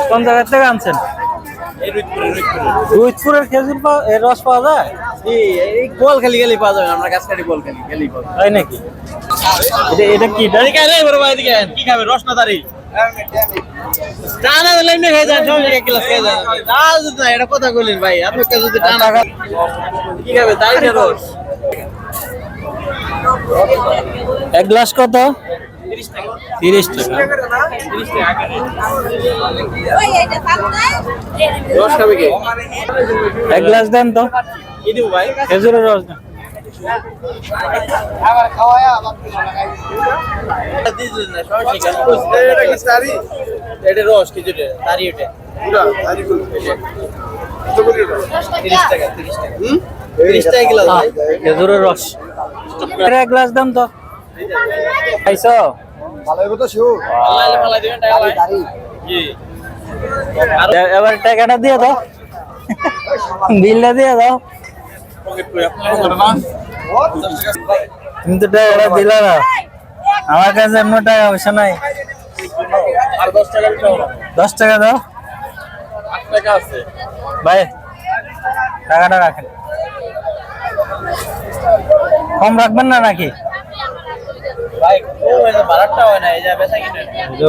কোন জায়গা থেকে আনছেন? রুইতপুরের খেজুর রস পাওয়া যায়? এই গোল খালি গেলেই পাওয়া যাবে, আমরা গাছকাটি গোল খালি গেলেই পাওয়া তাই নাকি? এটা কি? কি খাবে? রস না দাঁড়ি টানা দিলে এমনি খেয়ে যান, সবাই এক গ্লাস খেয়ে যান। না এটা কথা বললেন ভাই, আপনি যদি টানা কি খাবে? দাঁড়ি না রস। এক গ্লাস কত? 30 টাকা। রস খাবে কে? এক গ্লাস দেন তো, কি দিব ভাই? খেজুরের রস দেন। এটা রস কিছুটা দাঁড়ি ওঠে 30 টাকা 30 টাকা গ্লাস ভাই। খেজুরের রস এক গ্লাস দেন তো। খাইছো? ফালাই দিবেন টাকা ভাই। জি এবার টাকাটা দিয়ে দাও, বিলটা দিয়ে দাও। তুমি তো টাকাটা দিলা না, আমার কাছে এমন টাকা পয়সা নাই। আর 10 টাকা দিতে হবে। 10 টাকা দাও 8 টাকা আছে ভাই, টাকাটা রাখেন। কম রাখবেন না নাকি? ভাই। ও ভাড়াটা হয় না, এই যা বেচা কিনে